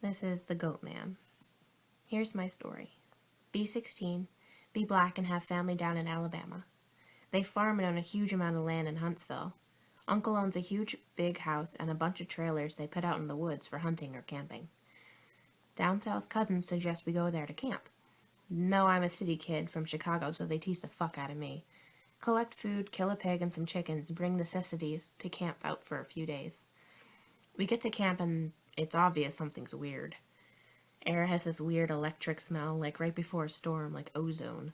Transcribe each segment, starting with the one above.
This is the Goatman. Here's my story. Be 16, be black, and have family down in Alabama. They farm and own a huge amount of land in Huntsville. Uncle owns a huge big house and a bunch of trailers they put out in the woods for hunting or camping. Down south cousins suggest we go there to camp. No, I'm a city kid from Chicago, so they tease the fuck out of me. Collect food, kill a pig and some chickens, bring necessities to camp out for a few days. We get to camp and it's obvious something's weird. Air has this weird electric smell, like right before a storm, like ozone.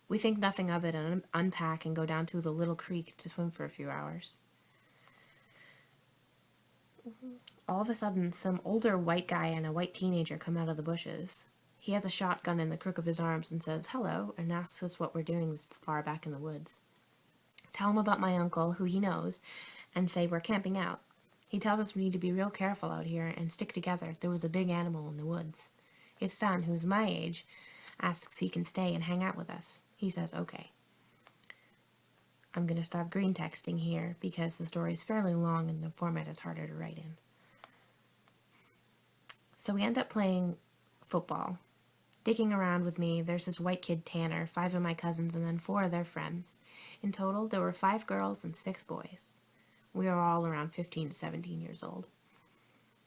We think nothing of it and unpack and go down to the little creek to swim for a few hours. All of a sudden, some older white guy and a white teenager come out of the bushes. He has a shotgun in the crook of his arms and says hello and asks us what we're doing this far back in the woods. Tell him about my uncle, who he knows, and say we're camping out. He tells us we need to be real careful out here and stick together if there was a big animal in the woods. His son, who's my age, asks if he can stay and hang out with us. He says okay. I'm going to stop green texting here because the story is fairly long and the format is harder to write in. So we end up playing football. Digging around with me, there's this white kid Tanner, 5 of my cousins, and then 4 of their friends. In total, there were 5 girls and 6 boys. We are all around 15 to 17 years old.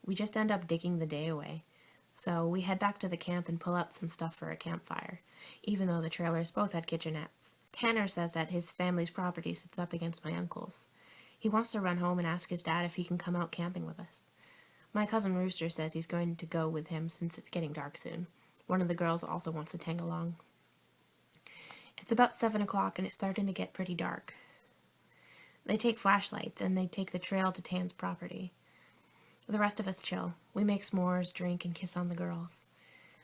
We just end up digging the day away. So we head back to the camp and pull up some stuff for a campfire, even though the trailers both had kitchenettes. Tanner says that his family's property sits up against my uncle's. He wants to run home and ask his dad if he can come out camping with us. My cousin Rooster says he's going to go with him since it's getting dark soon. One of the girls also wants to tag along. It's about 7 o'clock and it's starting to get pretty dark. They take flashlights and they take the trail to Tan's property. The rest of us chill. We make s'mores, drink, and kiss on the girls.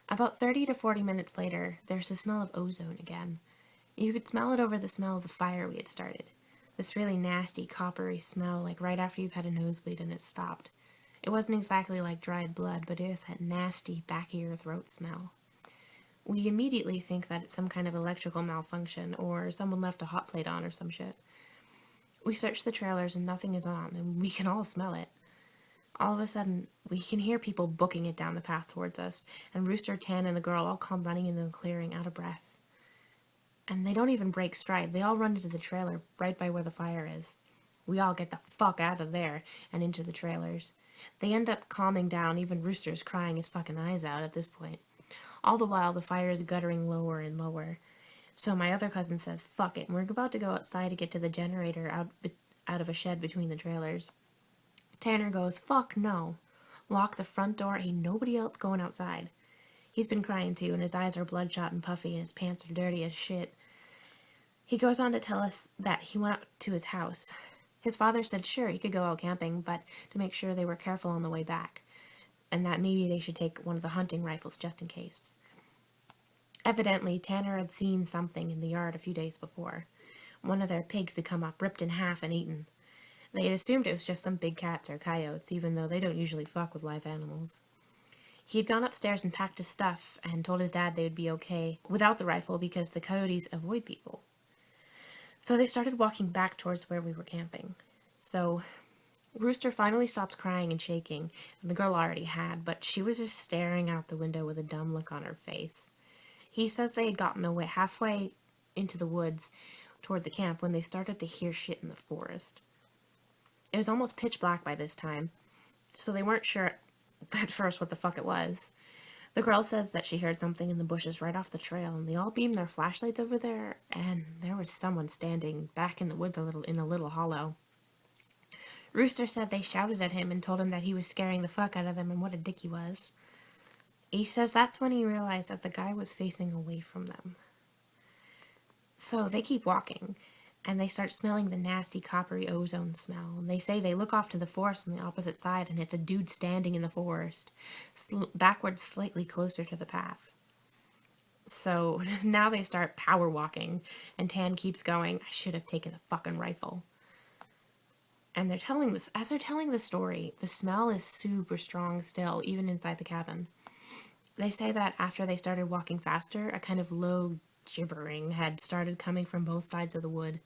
About 30 to 40 minutes later, there's the smell of ozone again. You could smell it over the smell of the fire we had started. This really nasty, coppery smell, like right after you've had a nosebleed and it's stopped. It wasn't exactly like dried blood, but it was that nasty, back-of-your-throat smell. We immediately think that it's some kind of electrical malfunction, or someone left a hot plate on or some shit. We search the trailers and nothing is on, and we can all smell it. All of a sudden, we can hear people booking it down the path towards us, and Rooster, Tan, and the girl all come running into the clearing, out of breath. And they don't even break stride. They all run into the trailer, right by where the fire is. We all get the fuck out of there and into the trailers. They end up calming down, even Rooster's crying his fucking eyes out at this point. All the while, the fire is guttering lower and lower. So my other cousin says, fuck it, and we're about to go outside to get to the generator out of a shed between the trailers. Tanner goes, fuck no. Lock the front door, ain't nobody else going outside. He's been crying too, and his eyes are bloodshot and puffy, and his pants are dirty as shit. He goes on to tell us that he went up to his house. His father said sure, he could go out camping, but to make sure they were careful on the way back, and that maybe they should take one of the hunting rifles just in case. Evidently, Tanner had seen something in the yard a few days before. One of their pigs had come up, ripped in half, and eaten. They had assumed it was just some big cats or coyotes, even though they don't usually fuck with live animals. He had gone upstairs and packed his stuff and told his dad they would be okay without the rifle because the coyotes avoid people. So they started walking back towards where we were camping. So Rooster finally stops crying and shaking, and the girl already had, but she was just staring out the window with a dumb look on her face. He says they had gotten away halfway into the woods toward the camp when they started to hear shit in the forest. It was almost pitch black by this time, so they weren't sure at first what the fuck it was. The girl says that she heard something in the bushes right off the trail, and they all beamed their flashlights over there, and there was someone standing back in the woods in a little hollow. Rooster said they shouted at him and told him that he was scaring the fuck out of them and what a dick he was. He says that's when he realized that the guy was facing away from them. So they keep walking, and they start smelling the nasty coppery ozone smell. And they say they look off to the forest on the opposite side, and it's a dude standing in the forest, backwards slightly closer to the path. So now they start power walking, and Tan keeps going, I should have taken the fucking rifle. And as they're telling the story, the smell is super strong still, even inside the cabin. They say that after they started walking faster, a kind of low gibbering had started coming from both sides of the wood.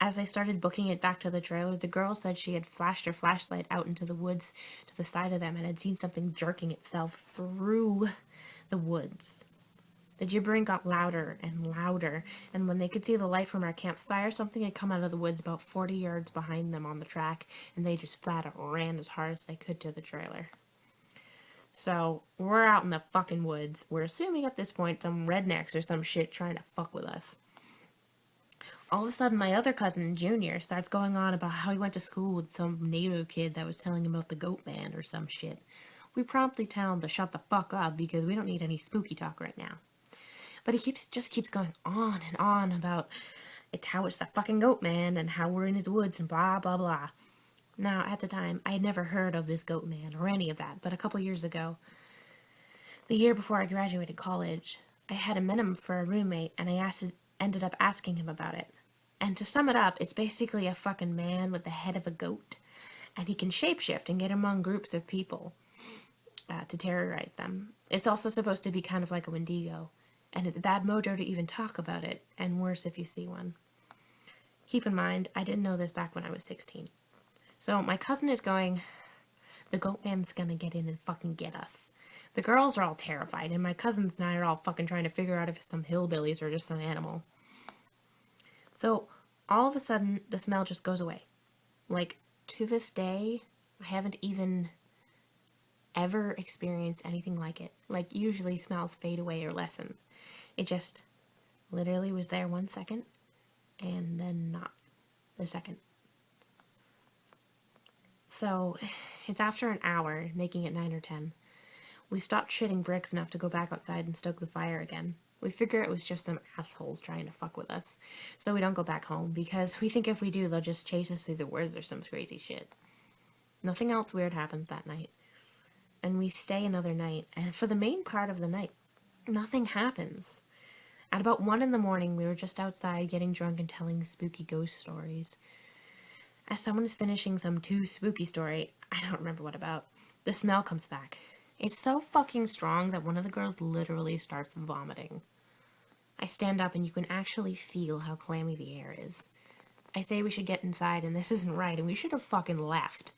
As I started booking it back to the trailer, the girl said she had flashed her flashlight out into the woods to the side of them and had seen something jerking itself through the woods. The gibbering got louder and louder, and when they could see the light from our campfire, something had come out of the woods about 40 yards behind them on the track, and they just flat out ran as hard as they could to the trailer. So, we're out in the fucking woods. We're assuming at this point some rednecks or some shit trying to fuck with us. All of a sudden, my other cousin, Junior, starts going on about how he went to school with some native kid that was telling him about the Goatman or some shit. We promptly tell him to shut the fuck up because we don't need any spooky talk right now. But he just keeps going on and on about how it's the fucking Goatman and how we're in his woods and blah, blah, blah. Now, at the time, I had never heard of this Goatman or any of that, but a couple years ago, the year before I graduated college, I had met him for a roommate, and I ended up asking him about it. And to sum it up, it's basically a fucking man with the head of a goat, and he can shapeshift and get among groups of people to terrorize them. It's also supposed to be kind of like a Wendigo, and it's bad mojo to even talk about it, and worse if you see one. Keep in mind, I didn't know this back when I was 16. So my cousin is going, the Goatman's gonna get in and fucking get us. The girls are all terrified, and my cousins and I are all fucking trying to figure out if it's some hillbillies or just some animal. So, all of a sudden, the smell just goes away. Like, to this day, I haven't even ever experienced anything like it. Like, usually smells fade away or lessen. It just literally was there 1 second, and then not the second. So, it's after an hour, making it 9 or 10. We've stopped shitting bricks enough to go back outside and stoke the fire again. We figure it was just some assholes trying to fuck with us, so we don't go back home, because we think if we do, they'll just chase us through the woods or some crazy shit. Nothing else weird happens that night. And we stay another night, and for the main part of the night, nothing happens. At about 1 in the morning, we were just outside getting drunk and telling spooky ghost stories. As someone is finishing some too spooky story, I don't remember what about, the smell comes back. It's so fucking strong that one of the girls literally starts vomiting. I stand up and you can actually feel how clammy the air is. I say we should get inside and this isn't right and we should have fucking left.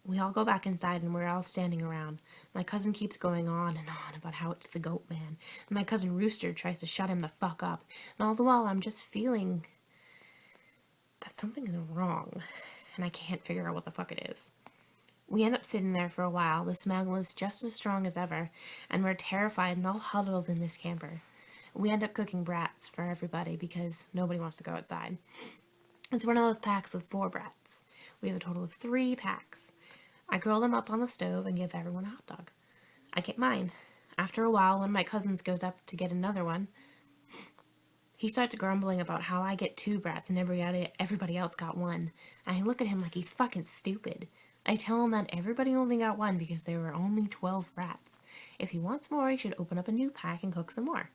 We all go back inside and we're all standing around. My cousin keeps going on and on about how it's the Goatman. And my cousin Rooster tries to shut him the fuck up. And all the while I'm just feeling that something is wrong. And I can't figure out what the fuck it is. We end up sitting there for a while. The smell was just as strong as ever, and we're terrified and all huddled in this camper. We end up cooking brats for everybody because nobody wants to go outside. It's one of those packs with 4 brats. We have a total of 3 packs. I grill them up on the stove and give everyone a hot dog. I get mine. After a while, one of my cousins goes up to get another one. He starts grumbling about how I get 2 brats and everybody else got 1. And I look at him like he's fucking stupid. I tell him that everybody only got 1 because there were only 12 brats. If he wants more, he should open up a new pack and cook some more.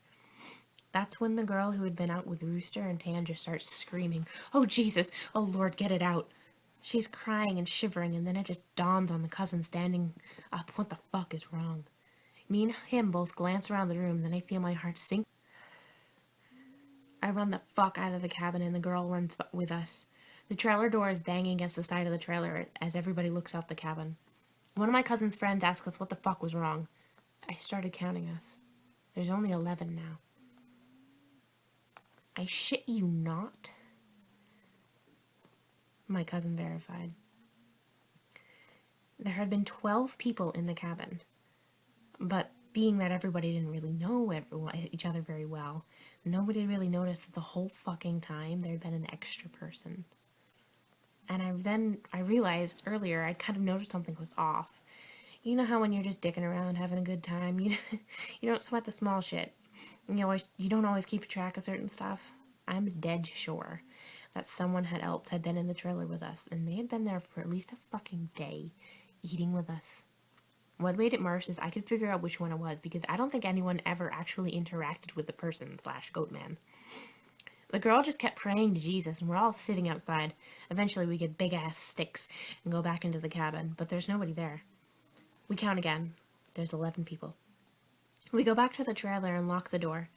That's when the girl who had been out with Rooster and Tan just starts screaming, "Oh Jesus! Oh Lord, get it out!" She's crying and shivering, and then it just dawns on the cousin standing up what the fuck is wrong. Me and him both glance around the room, then I feel my heart sink. I run the fuck out of the cabin and the girl runs with us. The trailer door is banging against the side of the trailer as everybody looks out the cabin. One of my cousin's friends asks us what the fuck was wrong. I started counting us. There's only 11 now. I shit you not. My cousin verified. There had been 12 people in the cabin. But being that everybody didn't really know each other very well, nobody really noticed that the whole fucking time there had been an extra person. And I realized earlier I'd kind of noticed something was off. You know how when you're just dicking around having a good time, you don't sweat the small shit. You don't always keep track of certain stuff. I'm dead sure that someone else had been in the trailer with us, and they had been there for at least a fucking day, eating with us. What made it worse is I could figure out which one it was, because I don't think anyone ever actually interacted with the person / Goatman. The girl just kept praying to Jesus, and we're all sitting outside. Eventually we get big-ass sticks and go back into the cabin, but there's nobody there. We count again. There's 11 people. We go back to the trailer and lock the door.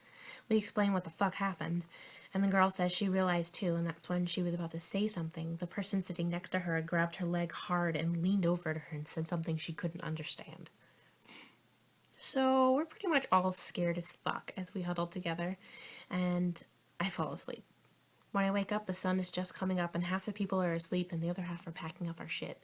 We explain what the fuck happened, And the girl says she realized too, and that's when she was about to say something, the person sitting next to her had grabbed her leg hard and leaned over to her and said something she couldn't understand. So we're pretty much all scared as fuck as we huddle together, and I fall asleep. When I wake up, the sun is just coming up and half the people are asleep and the other half are packing up our shit.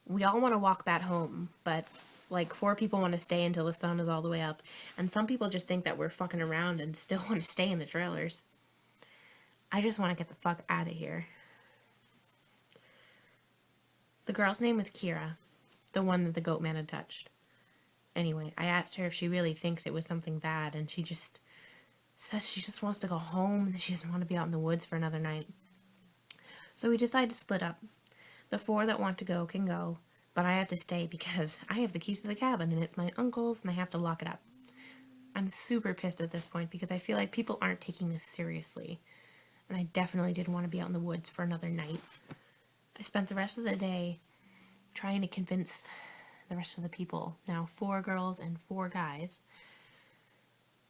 We all want to walk back home, but like 4 people want to stay until the sun is all the way up, and some people just think that we're fucking around and still want to stay in the trailers. I just want to get the fuck out of here. The girl's name was Kira, the one that the Goatman had touched. Anyway, I asked her if she really thinks it was something bad, and she just says she just wants to go home and she doesn't want to be out in the woods for another night. So we decide to split up. The 4 that want to go can go, but I have to stay because I have the keys to the cabin and it's my uncle's and I have to lock it up. I'm super pissed at this point because I feel like people aren't taking this seriously, and I definitely didn't want to be out in the woods for another night. I spent the rest of the day trying to convince the rest of the people, now 4 girls and 4 guys,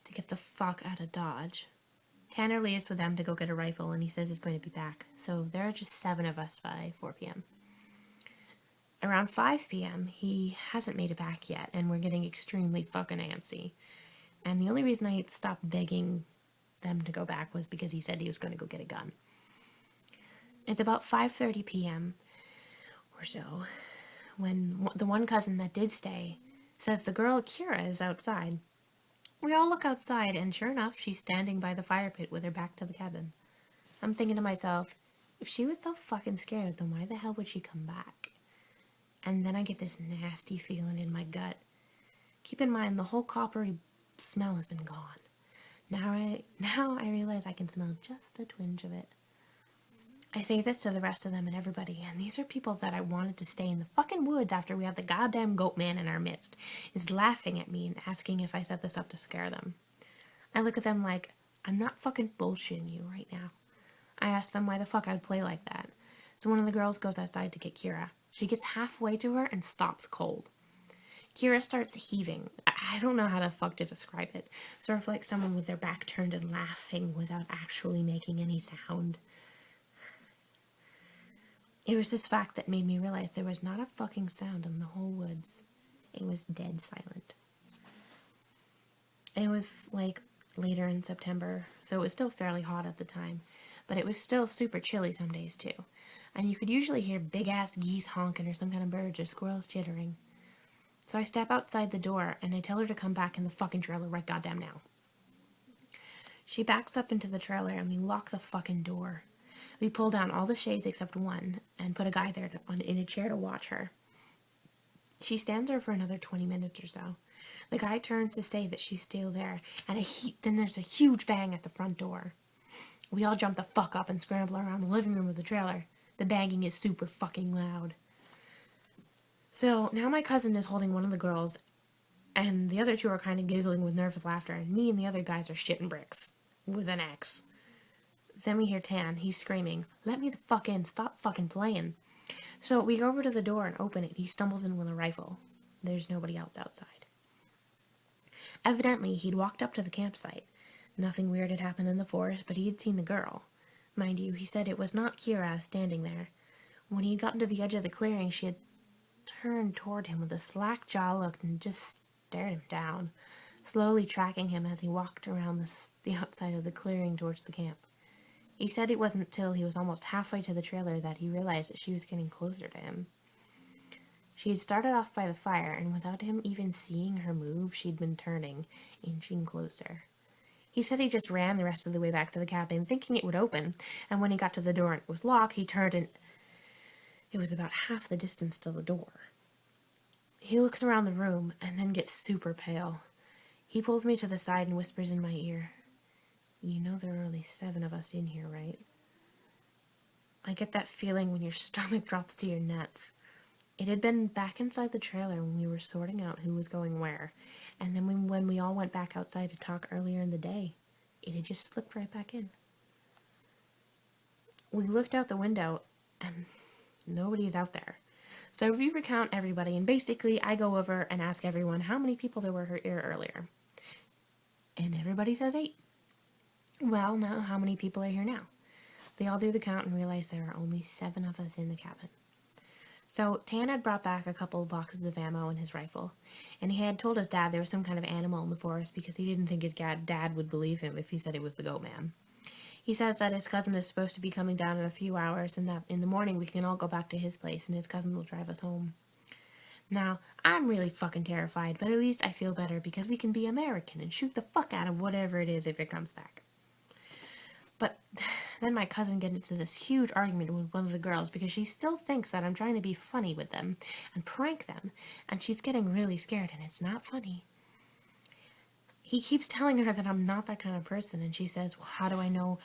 to get the fuck out of Dodge. Tanner leaves with them to go get a rifle, and he says he's going to be back. So there are just 7 of us by 4 p.m. Around 5 p.m., he hasn't made it back yet, and we're getting extremely fucking antsy. And the only reason I stopped begging them to go back was because he said he was going to go get a gun. It's about 5:30 p.m. or so when the one cousin that did stay says the girl Kira is outside. We all look outside, and sure enough, she's standing by the fire pit with her back to the cabin. I'm thinking to myself, if she was so fucking scared, then why the hell would she come back? And then I get this nasty feeling in my gut. Keep in mind, the whole coppery smell has been gone. Now I realize I can smell just a twinge of it. I say this to the rest of them and everybody, and these are people that I wanted to stay in the fucking woods after we have the goddamn Goatman in our midst, is laughing at me and asking if I set this up to scare them. I look at them like, I'm not fucking bullshitting you right now. I ask them why the fuck I'd play like that. So one of the girls goes outside to get Kira. She gets halfway to her and stops cold. Kira starts heaving. I don't know how the fuck to describe it. Sort of like someone with their back turned and laughing without actually making any sound. It was this fact that made me realize there was not a fucking sound in the whole woods. It was dead silent. It was like later in September, so it was still fairly hot at the time, but it was still super chilly some days too. And you could usually hear big-ass geese honking or some kind of birds or squirrels chittering. So I step outside the door and I tell her to come back in the fucking trailer right goddamn now. She backs up into the trailer and we lock the fucking door. We pull down all the shades except one and put a guy there in a chair to watch her. She stands there for another 20 minutes or so. The guy turns to say that she's still there, and then there's a huge bang at the front door. We all jump the fuck up and scramble around the living room of the trailer. The banging is super fucking loud. So now my cousin is holding one of the girls, and the other 2 are kind of giggling with nervous laughter, and me and the other guys are shitting bricks with an axe. Then we hear Tan. He's screaming, "Let me the fuck in. Stop fucking playing." So we go over to the door and open it. He stumbles in with a rifle. There's nobody else outside. Evidently, he'd walked up to the campsite. Nothing weird had happened in the forest, but he had seen the girl. Mind you, he said it was not Kira standing there. When he had gotten to the edge of the clearing, she had turned toward him with a slack jaw look and just stared him down, slowly tracking him as he walked around the outside of the clearing towards the camp. He said it wasn't till he was almost halfway to the trailer that he realized that she was getting closer to him. She had started off by the fire, and without him even seeing her move, she'd been turning, inching closer. He said he just ran the rest of the way back to the cabin, thinking it would open, and when he got to the door and it was locked, he turned and it was about half the distance to the door. He looks around the room and then gets super pale. He pulls me to the side and whispers in my ear, "You know there are only 7 of us in here, right?" I get that feeling when your stomach drops to your nuts. It had been back inside the trailer when we were sorting out who was going where, and then when we all went back outside to talk earlier in the day, it had just slipped right back in. We looked out the window, and nobody's out there. So we recount everybody, and basically I go over and ask everyone how many people there were here earlier. And everybody says 8. Well, now how many people are here now? They all do the count and realize there are only 7 of us in the cabin. So Tan had brought back a couple of boxes of ammo and his rifle, and he had told his dad there was some kind of animal in the forest because he didn't think his dad would believe him if he said it was the Goatman. He says that his cousin is supposed to be coming down in a few hours and that in the morning we can all go back to his place and his cousin will drive us home. Now, I'm really fucking terrified, but at least I feel better because we can be American and shoot the fuck out of whatever it is if it comes back. But then my cousin gets into this huge argument with one of the girls because she still thinks that I'm trying to be funny with them and prank them, and she's getting really scared, and it's not funny. He keeps telling her that I'm not that kind of person, and she says, well, how do I know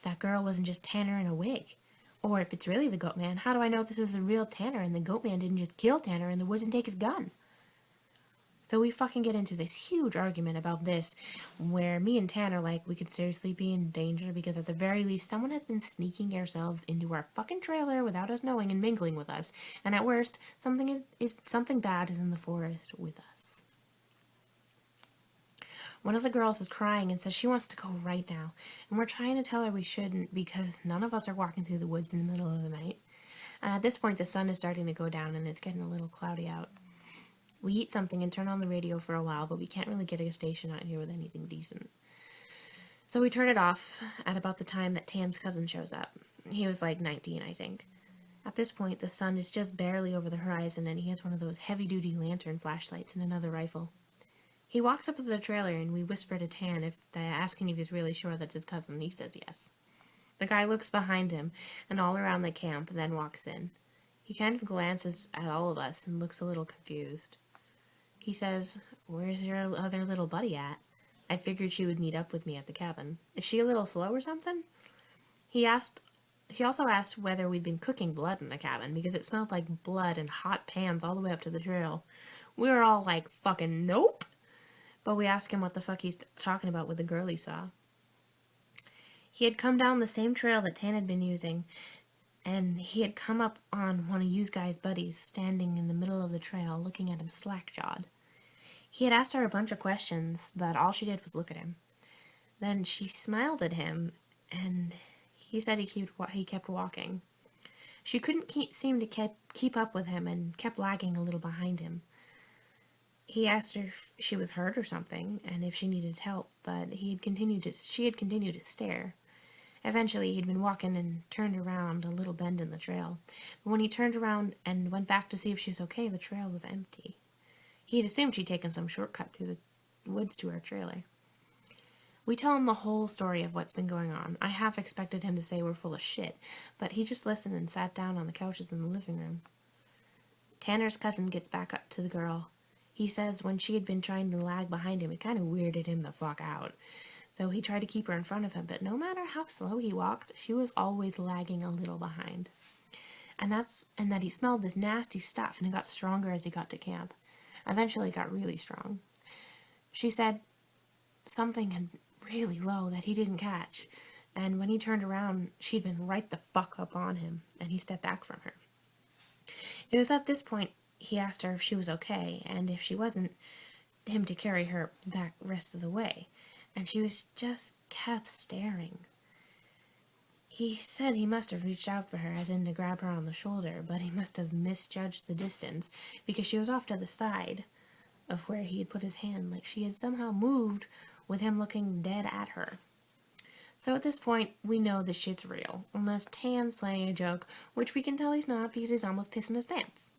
that girl wasn't just Tanner in a wig? Or if it's really the Goatman, how do I know this is the real Tanner and the Goatman didn't just kill Tanner in the woods and take his gun? So we fucking get into this huge argument about this, where me and Tan are like, we could seriously be in danger because at the very least someone has been sneaking ourselves into our fucking trailer without us knowing and mingling with us, and at worst, something bad is in the forest with us. One of the girls is crying and says she wants to go right now, and we're trying to tell her we shouldn't because none of us are walking through the woods in the middle of the night. And at this point the sun is starting to go down and it's getting a little cloudy out. We eat something and turn on the radio for a while, but we can't really get a station out here with anything decent. So we turn it off at about the time that Tan's cousin shows up. He was like 19, I think. At this point, the sun is just barely over the horizon, and he has one of those heavy-duty lantern flashlights and another rifle. He walks up to the trailer, and we whisper to Tan if they're asking if he's really sure that's his cousin. He says yes. The guy looks behind him and all around the camp, then walks in. He kind of glances at all of us and looks a little confused. He says, where's your other little buddy at? I figured she would meet up with me at the cabin. Is she a little slow or something? He also asked whether we'd been cooking blood in the cabin because it smelled like blood and hot pans all the way up to the trail. We were all like, fucking nope. But we asked him what the fuck he's talking about with the girl he saw. He had come down the same trail that Tan had been using, and he had come up on one of you guys' buddies standing in the middle of the trail looking at him slack-jawed. He had asked her a bunch of questions, but all she did was look at him. Then she smiled at him, and he said he kept walking. She couldn't seem to keep up with him and kept lagging a little behind him. He asked her if she was hurt or something, and if she needed help, but she had continued to stare. Eventually, he'd been walking and turned around a little bend in the trail. But when he turned around and went back to see if she was okay, the trail was empty. He had assumed she'd taken some shortcut through the woods to our trailer. We tell him the whole story of what's been going on. I half expected him to say we're full of shit, but he just listened and sat down on the couches in the living room. Tanner's cousin gets back up to the girl. He says when she had been trying to lag behind him, it kind of weirded him the fuck out. So he tried to keep her in front of him, but no matter how slow he walked, she was always lagging a little behind. And that he smelled this nasty stuff, and it got stronger as he got to camp. Eventually it got really strong. She said something had really low that he didn't catch, and when he turned around, she'd been right the fuck up on him, and he stepped back from her. It was at this point he asked her if she was okay, and if she wasn't, him to carry her back rest of the way. And she was just kept staring. He said he must have reached out for her, as in to grab her on the shoulder, but he must have misjudged the distance, because she was off to the side of where he had put his hand, like she had somehow moved with him looking dead at her. So at this point, we know this shit's real, unless Tan's playing a joke, which we can tell he's not because he's almost pissing his pants.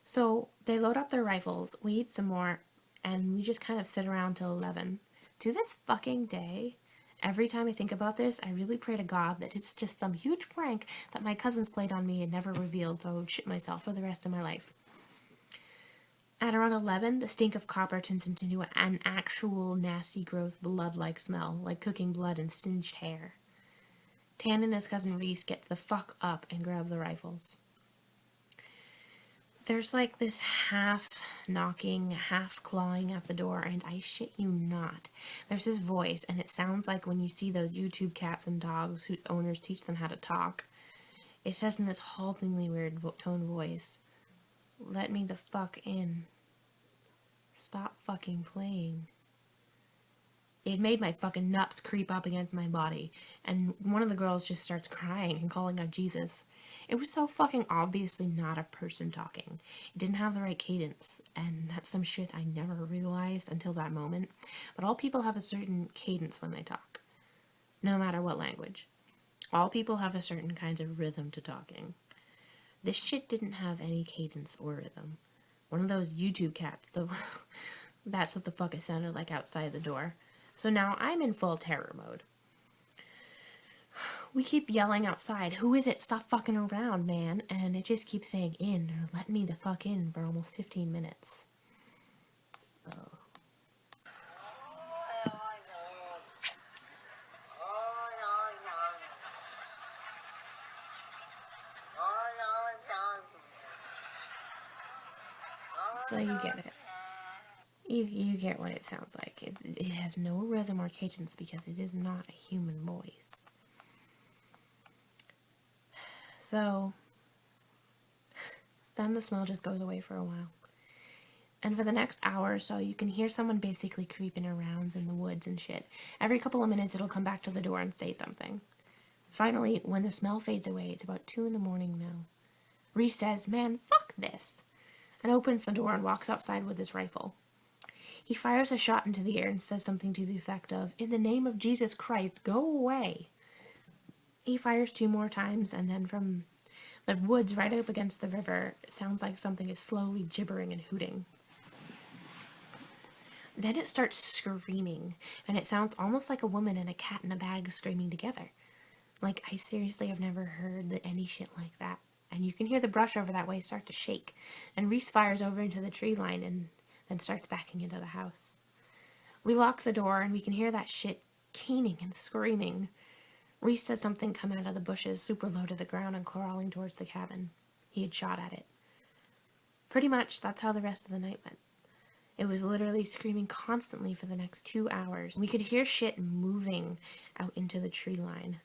So they load up their rifles, we eat some more, and we just kind of sit around till 11. To this fucking day, every time I think about this, I really pray to God that it's just some huge prank that my cousins played on me and never revealed, so I would shit myself for the rest of my life. At around 11, the stink of copper turns into an actual nasty, gross, blood-like smell, like cooking blood and singed hair. Tan and his cousin Reese get the fuck up and grab the rifles. There's like this half knocking, half clawing at the door, and I shit you not. There's his voice, and it sounds like when you see those YouTube cats and dogs whose owners teach them how to talk. It says in this haltingly weird tone voice, "Let me the fuck in. Stop fucking playing." It made my fucking nuts creep up against my body, and one of the girls just starts crying and calling out Jesus. It was so fucking obviously not a person talking. It didn't have the right cadence, and that's some shit I never realized until that moment. But all people have a certain cadence when they talk, no matter what language. All people have a certain kind of rhythm to talking. This shit didn't have any cadence or rhythm. One of those YouTube cats, though. That's what the fuck it sounded like outside the door. So now I'm in full terror mode. We keep yelling outside, "Who is it? Stop fucking around, man." And it just keeps saying in, or let me the fuck in, for almost 15 minutes. Oh. So you get it. You get what it sounds like. It has no rhythm or cadence because it is not a human voice. So, then the smell just goes away for a while. And for the next hour or so, you can hear someone basically creeping around in the woods and shit. Every couple of minutes, it'll come back to the door and say something. Finally, when the smell fades away, it's about 2 in the morning now. Reese says, "Man, fuck this," and opens the door and walks outside with his rifle. He fires a shot into the air and says something to the effect of, "In the name of Jesus Christ, go away." He fires 2 more times, and then from the woods right up against the river, it sounds like something is slowly gibbering and hooting. Then it starts screaming, and it sounds almost like a woman and a cat in a bag screaming together. Like, I seriously have never heard any shit like that. And you can hear the brush over that way start to shake, and Reese fires over into the tree line and then starts backing into the house. We lock the door, and we can hear that shit keening and screaming. Reese said something come out of the bushes, super low to the ground and crawling towards the cabin. He had shot at it. Pretty much, that's how the rest of the night went. It was literally screaming constantly for the next 2 hours. We could hear shit moving out into the tree line.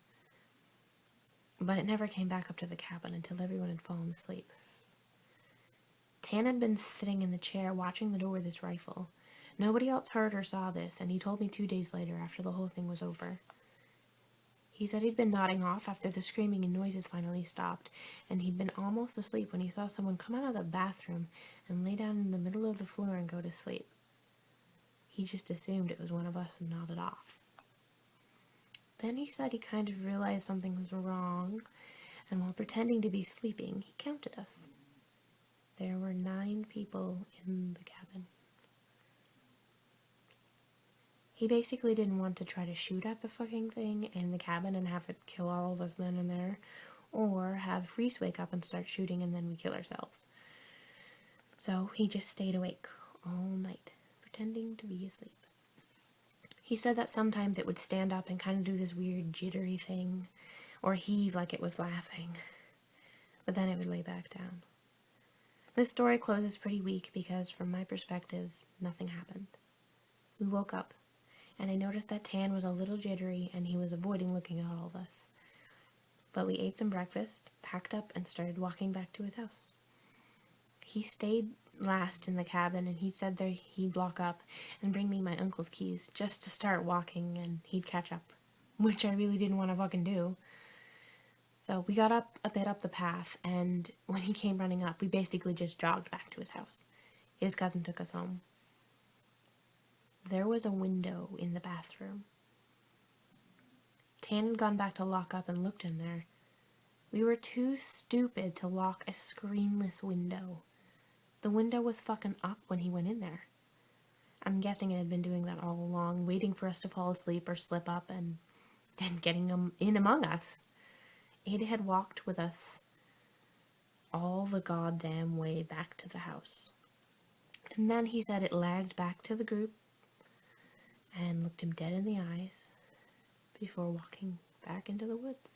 But it never came back up to the cabin until everyone had fallen asleep. Tan had been sitting in the chair watching the door with his rifle. Nobody else heard or saw this, and he told me 2 days later after the whole thing was over. He said he'd been nodding off after the screaming and noises finally stopped, and he'd been almost asleep when he saw someone come out of the bathroom and lay down in the middle of the floor and go to sleep. He just assumed it was one of us and nodded off. Then he said he kind of realized something was wrong, and while pretending to be sleeping, he counted us. There were 9 people in the cabin. He basically didn't want to try to shoot at the fucking thing in the cabin and have it kill all of us then and there, or have Reese wake up and start shooting and then we kill ourselves. So he just stayed awake all night, pretending to be asleep. He said that sometimes it would stand up and kind of do this weird jittery thing, or heave like it was laughing, but then it would lay back down. This story closes pretty weak because, from my perspective, nothing happened. We woke up, and I noticed that Tan was a little jittery and he was avoiding looking at all of us. But we ate some breakfast, packed up, and started walking back to his house. He stayed last in the cabin, and he said that he'd lock up and bring me my uncle's keys just to start walking and he'd catch up, which I really didn't want to fucking do. So we got up a bit up the path, and when he came running up, we basically just jogged back to his house. His cousin took us home. There was a window in the bathroom. Tan had gone back to lock up and looked in there. We were too stupid to lock a screenless window. The window was fucking up when he went in there. I'm guessing it had been doing that all along, waiting for us to fall asleep or slip up and then getting him in among us. It had walked with us all the goddamn way back to the house. And then he said it lagged back to the group and looked him dead in the eyes before walking back into the woods.